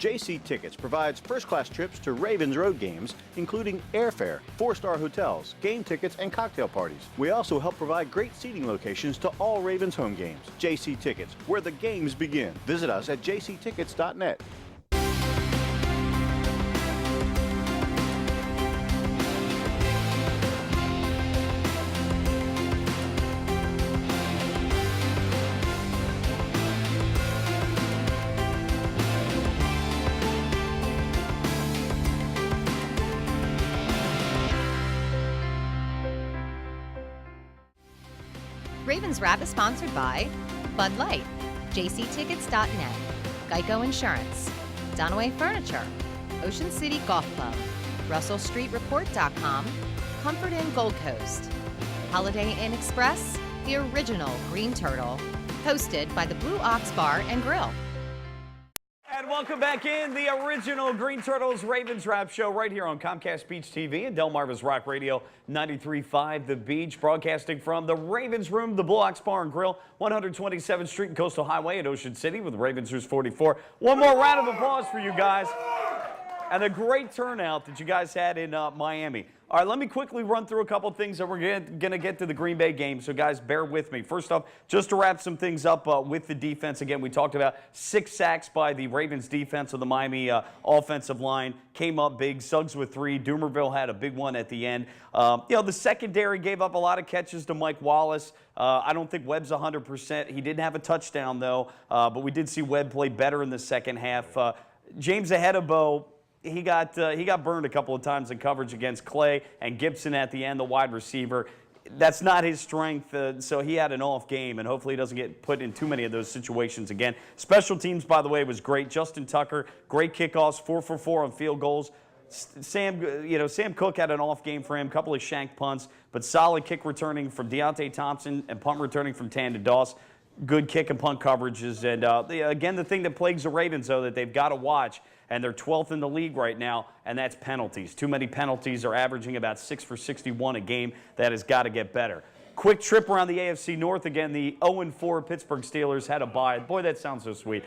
JC Tickets provides first-class trips to Ravens road games, including airfare, 4-star hotels, game tickets, and cocktail parties. We also help provide great seating locations to all Ravens home games. JC Tickets, where the games begin. Visit us at jctickets.net. Ravens Wrap is sponsored by Bud Light, jctickets.net, Geico Insurance, Dunaway Furniture, Ocean City Golf Club, RussellStreetReport.com, Comfort Inn Gold Coast, Holiday Inn Express, the original Green Turtle, hosted by the Blue Ox Bar and Grill. And welcome back in the original Green Turtles Ravens Wrap show right here on Comcast Beach TV and Delmarva's Rock Radio 93.5 The Beach, broadcasting from the Ravens Room, the Blue Ox Bar and Grill, 127th Street and Coastal Highway at Ocean City with Ravens News 44. One more round of applause for you guys and the great turnout that you guys had in Miami. All right, let me quickly run through a couple things that we're going to get to the Green Bay game, so guys, bear with me. First off, just to wrap some things up with the defense, again, we talked about 6 sacks by the Ravens defense of the Miami offensive line. Came up big, Suggs with 3, Doomerville had a big one at the end. The secondary gave up a lot of catches to Mike Wallace. I don't think Webb's 100%. He didn't have a touchdown, though, but we did see Webb play better in the second half. James Ahedebo, he got burned a couple of times in coverage against Clay and Gibson at the end, the wide receiver. That's not his strength, so he had an off game, and hopefully he doesn't get put in too many of those situations again. Special teams, by the way, was great. Justin Tucker, great kickoffs, 4 for 4 on field goals. Sam Cook had an off game for him, a couple of shank punts, but solid kick returning from Deontay Thompson and punt returning from Tandon Doss. Good kick and punt coverages. And again, the thing that plagues the Ravens, though, that they've got to watch, and they're 12th in the league right now, and that's penalties. Too many penalties. Are averaging about 6 for 61 a game. That has got to get better. Quick trip around the AFC North again. The 0-4 Pittsburgh Steelers had a bye. Boy, that sounds so sweet.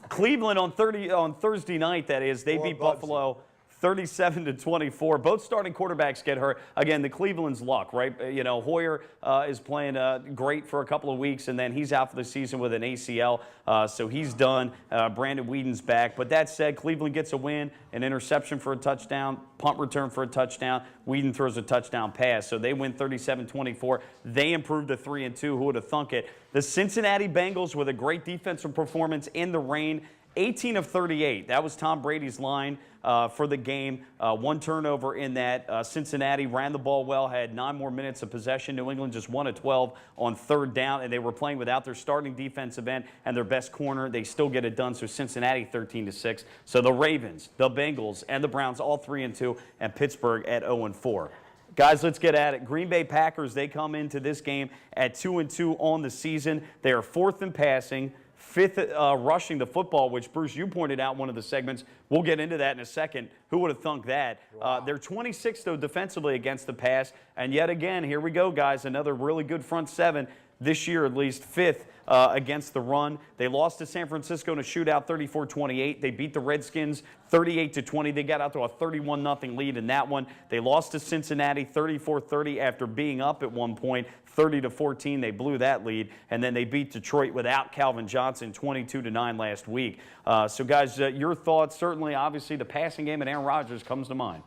Cleveland on Thursday night, that is, they beat Buffalo 37-24. Both starting quarterbacks get hurt. Again, the Cleveland's luck, right? Hoyer is playing great for a couple of weeks, and then he's out for the season with an ACL, so he's done. Brandon Whedon's back. But that said, Cleveland gets a win, an interception for a touchdown, punt return for a touchdown. Whedon throws a touchdown pass, so they win 37-24. They improved to 3-2. Who would have thunk it? The Cincinnati Bengals with a great defensive performance in the rain. 18 of 38. That was Tom Brady's line for the game. 1 turnover in that. Cincinnati ran the ball well, had 9 more minutes of possession. New England just 1 of 12 on 3rd down, and they were playing without their starting defensive end and their best corner. They still get it done, so Cincinnati 13-6. So the Ravens, the Bengals, and the Browns all 3-2, and Pittsburgh at 0-4. Guys, let's get at it. Green Bay Packers, they come into this game at 2-2 on the season. They are 4th in passing, 5th rushing the football, which, Bruce, you pointed out one of the segments. We'll get into that in a second. Who would have thunk that? Wow. They're 26th, though, defensively against the pass. And yet again, here we go, guys, another really good front 7. This year, at least 5th against the run. They lost to San Francisco in a shootout 34-28. They beat the Redskins 38-20. They got out to a 31-0 lead in that one. They lost to Cincinnati 34-30 after being up at one point 30-14. They blew that lead. And then they beat Detroit without Calvin Johnson 22-9 last week. So, guys, your thoughts? Certainly, obviously, the passing game and Aaron Rodgers comes to mind.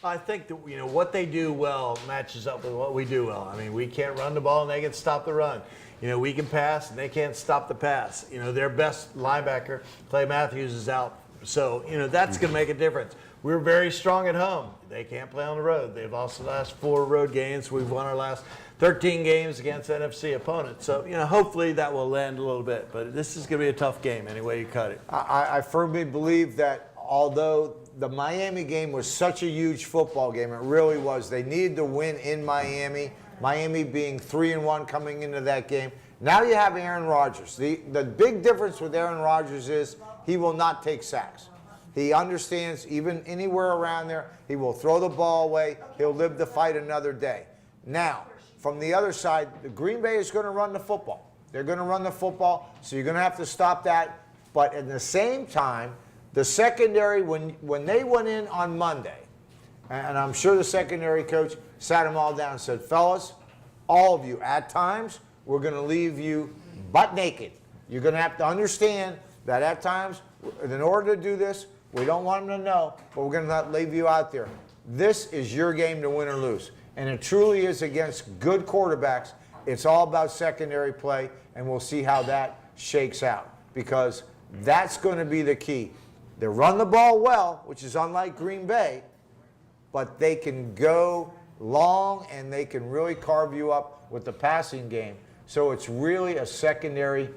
I think that what they do well matches up with what we do well. I mean, we can't run the ball and they can stop the run. We can pass and they can't stop the pass. Their best linebacker, Clay Matthews, is out. So, that's going to make a difference. We're very strong at home. They can't play on the road. They've lost the last 4 road games. We've won our last 13 games against NFC opponents. So, hopefully that will land a little bit. But this is going to be a tough game any way you cut it. I firmly believe that although the Miami game was such a huge football game, it really was. They needed to win in Miami. Miami being 3-1 coming into that game. Now you have Aaron Rodgers. The big difference with Aaron Rodgers is he will not take sacks. He understands even anywhere around there, he will throw the ball away. He'll live to fight another day. Now, from the other side, the Green Bay is going to run the football. They're going to run the football, so you're going to have to stop that. But at the same time, the secondary, when they went in on Monday, and I'm sure the secondary coach sat them all down and said, fellas, all of you, at times, we're going to leave you butt naked. You're going to have to understand that at times, in order to do this, we don't want them to know, but we're going to leave you out there. This is your game to win or lose. And it truly is against good quarterbacks. It's all about secondary play, and we'll see how that shakes out, because that's going to be the key. They run the ball well, which is unlike Green Bay, but they can go long and they can really carve you up with the passing game. So it's really a secondary,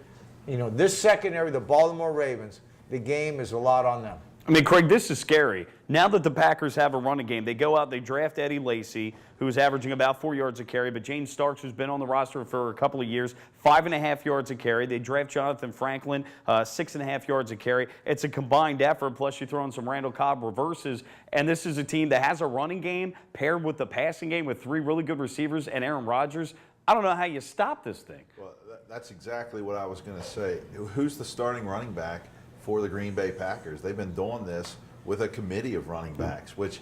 this secondary, the Baltimore Ravens, the game is a lot on them. I mean, Craig, this is scary. Now that the Packers have a running game, they go out, they draft Eddie Lacy, who's averaging about 4 yards a carry, but James Starks, who's been on the roster for a couple of years, 5.5 yards a carry. They draft Jonathan Franklin, 6.5 yards a carry. It's a combined effort, plus you throw in some Randall Cobb reverses, and this is a team that has a running game paired with the passing game with 3 really good receivers and Aaron Rodgers. I don't know how you stop this thing. Well, that's exactly what I was going to say. Who's the starting running back for the Green Bay Packers? They've been doing this with a committee of running backs, which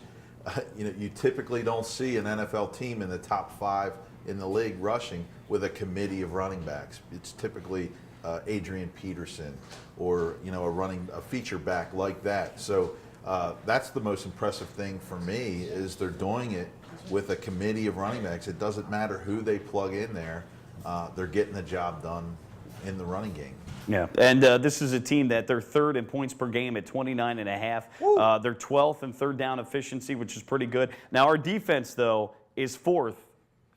you typically don't see an NFL team in the top 5 in the league rushing with a committee of running backs. It's typically Adrian Peterson or a feature back like that. So that's the most impressive thing for me, is they're doing it with a committee of running backs. It doesn't matter who they plug in there. They're getting the job done in the running game. Yeah, and this is a team that they're 3rd in points per game at 29.5. They're 12th in third down efficiency, which is pretty good. Now, our defense, though, is 4th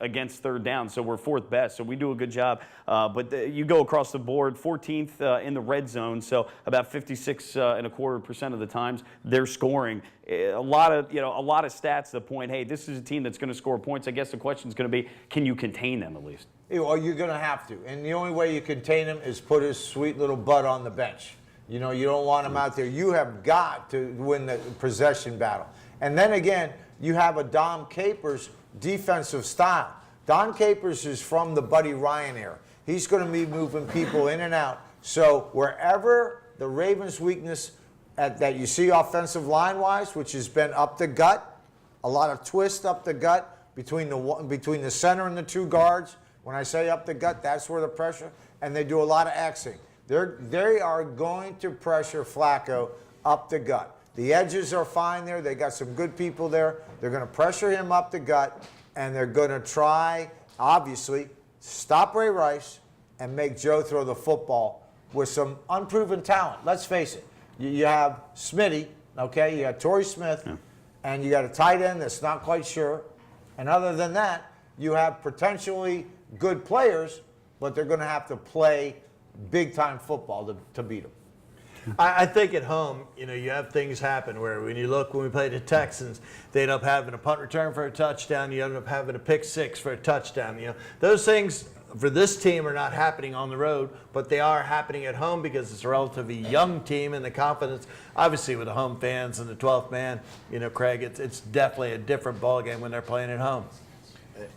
against third down, so we're 4th best, so we do a good job. But you go across the board, 14th in the red zone, so about 56.25% of the times they're scoring. A lot of stats that point, hey, this is a team that's going to score points. I guess the question is going to be, can you contain them at least? Well, you're going to have to, and the only way you contain him is put his sweet little butt on the bench. You don't want him out there. You have got to win the possession battle. And then again, you have a Dom Capers defensive style. Don Capers is from the Buddy Ryan era. He's going to be moving people in and out. So wherever the Ravens' weakness that you see offensive line-wise, which has been up the gut, a lot of twist up the gut between the center and the 2 guards. When I say up the gut, that's where the pressure, and they do a lot of Xing. They are going to pressure Flacco up the gut. The edges are fine there. They got some good people there. They're going to pressure him up the gut, and they're going to try, obviously, stop Ray Rice and make Joe throw the football with some unproven talent. Let's face it. You have Smitty, okay? You got Torrey Smith, and you got a tight end that's not quite sure. And other than that, you have potentially good players, but they're going to have to play big-time football to beat them. I think at home, you have things happen where when we played the Texans, they end up having a punt return for a touchdown. You end up having a pick 6 for a touchdown. Those things for this team are not happening on the road, but they are happening at home because it's a relatively young team, and the confidence, obviously with the home fans and the 12th man, Craig, it's definitely a different ballgame when they're playing at home.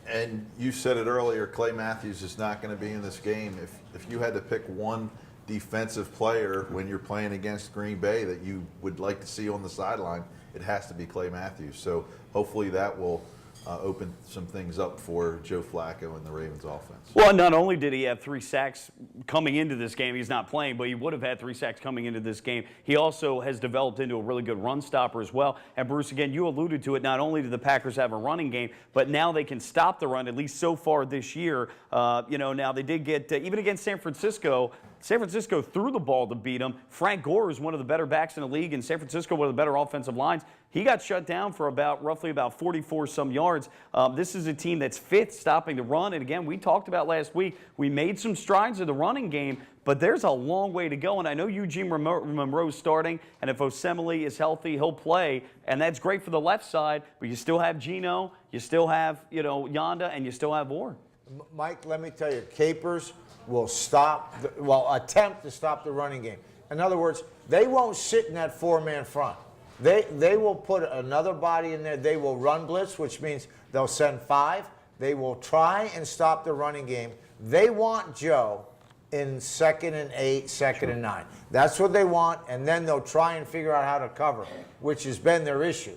And you said it earlier, Clay Matthews is not going to be in this game. If you had to pick one defensive player when you're playing against Green Bay that you would like to see on the sideline, it has to be Clay Matthews. So hopefully that will open some things up for Joe Flacco and the Ravens offense. Well, not only did he have 3 sacks coming into this game, he's not playing, but he would have had 3 sacks coming into this game. He also has developed into a really good run stopper as well. And Bruce, again, you alluded to it, not only do the Packers have a running game, but now they can stop the run, at least so far this year. Now they did get, even against San Francisco threw the ball to beat them. Frank Gore is one of the better backs in the league, and San Francisco, one of the better offensive lines. He got shut down for roughly about 44-some yards. This is a team that's 5th stopping the run. And again, we talked about last week, we made some strides in the running game, but there's a long way to go. And I know Eugene Monroe's starting, and if Osemele is healthy, he'll play. And that's great for the left side, but you still have Geno, you still have, Yonda, and you still have Orr. Mike, let me tell you, Capers will attempt to stop the running game. In other words, they won't sit in that 4-man front. They will put another body in there. They will run blitz, which means they'll send 5. They will try and stop the running game. They want Joe in 2nd and 8, 2nd and 9. That's what they want, and then they'll try and figure out how to cover, which has been their issue.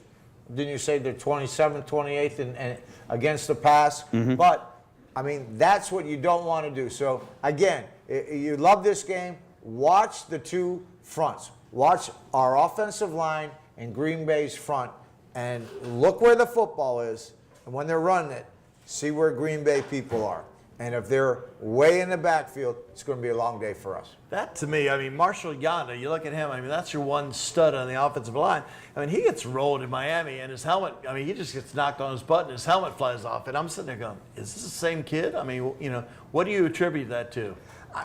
Didn't you say they're 27th, 28th and against the pass? But, I mean, that's what you don't want to do. So, again, you love this game. Watch the two fronts. Watch our offensive line and Green Bay's front, and look where the football is. And when they're running it, see where Green Bay people are. And if they're way in the backfield, it's going to be a long day for us. That, to me, I mean, Marshall Yanda, you look at him, I mean, that's your one stud on the offensive line. I mean, he gets rolled in Miami, and his helmet, I mean, he just gets knocked on his butt, and his helmet flies off. And I'm sitting there going, is this the same kid? I mean, you know, what do you attribute that to?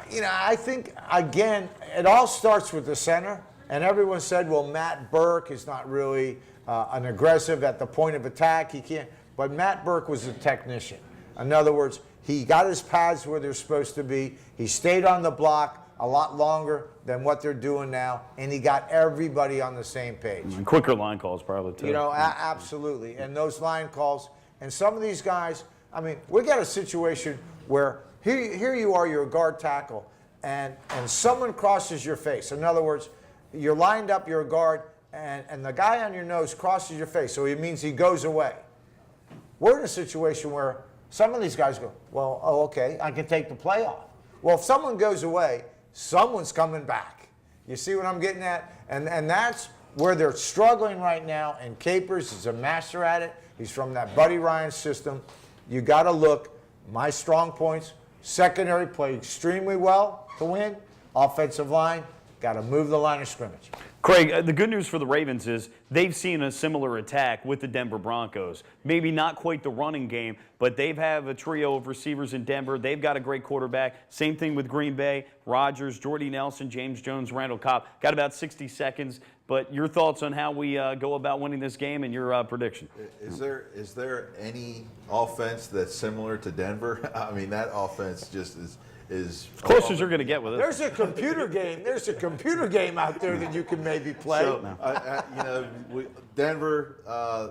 You know, I think, again, it all starts with the center. And everyone said, well, Matt Burke is not really an aggressive at the point of attack. He can't. But Matt Burke was a technician. In other words, he got his pads where they're supposed to be. He stayed on the block a lot longer than what they're doing now, and he got everybody on the same page. And quicker line calls probably too. You know, absolutely. And those line calls, and some of these guys, I mean, we got a situation where here you are, you're a guard tackle, and someone crosses your face. In other words, you're lined up, you're a guard, and the guy on your nose crosses your face, so it means he goes away. We're in a situation where some of these guys go, well, oh, okay, I can take the play off. Well, if someone goes away, someone's coming back. You see what I'm getting at? And that's where they're struggling right now, and Capers is a master at it. He's from that Buddy Ryan system. You got to look, my strong points, secondary play extremely well to win, offensive line, got to move the line of scrimmage. Craig, the good news for the Ravens is they've seen a similar attack with the Denver Broncos. Maybe not quite the running game, but they have a trio of receivers in Denver. They've got a great quarterback. Same thing with Green Bay. Rodgers, Jordy Nelson, James Jones, Randall Cobb. Got about 60 seconds. But your thoughts on how we go about winning this game and your prediction? Is there any offense that's similar to Denver? I mean, that offense just is as close as you're going to get with it. There's a computer game. There's a computer game out there that you can maybe play. So, you know, Denver,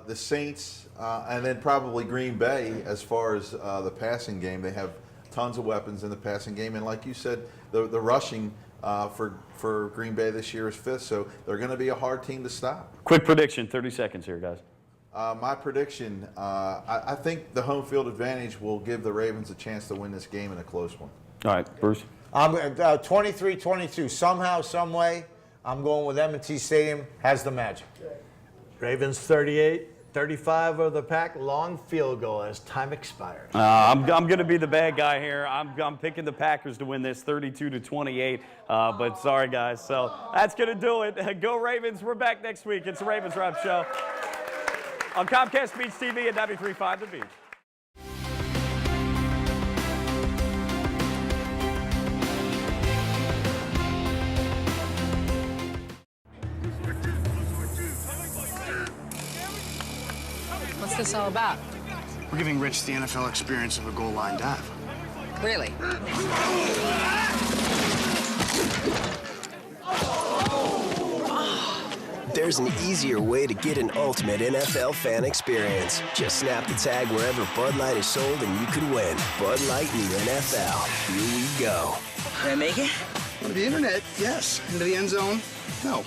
the Saints, and then probably Green Bay as far as the passing game. They have tons of weapons in the passing game, and like you said, the rushing for Green Bay this year is 5th, so they're going to be a hard team to stop. Quick prediction, 30 seconds here, guys. My prediction, I think the home field advantage will give the Ravens a chance to win this game in a close one. All right, Bruce. I'm 23-22. Somehow, some way, I'm going with M&T Stadium has the magic. Ravens 38, 35 of the pack, long field goal as time expires. I'm going to be the bad guy here. I'm picking the Packers to win this 32-28, but sorry, guys. So that's going to do it. Go Ravens. We're back next week. It's the Ravens Wrap Show on Comcast Beach TV at 93.5 The Beach. What's this all about? We're giving Rich the NFL experience of a goal line dive. Really? There's an easier way to get an ultimate NFL fan experience. Just snap the tag wherever Bud Light is sold and you could win. Bud Light in the NFL. Here we go. Can I make it? On the internet, yes. Into the end zone, no.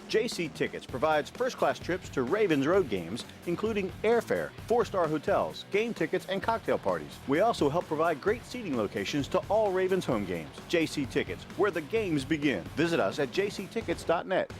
JC Tickets provides first-class trips to Ravens road games, including airfare, 4-star hotels, game tickets, and cocktail parties. We also help provide great seating locations to all Ravens home games. JC Tickets, where the games begin. Visit us at jctickets.net.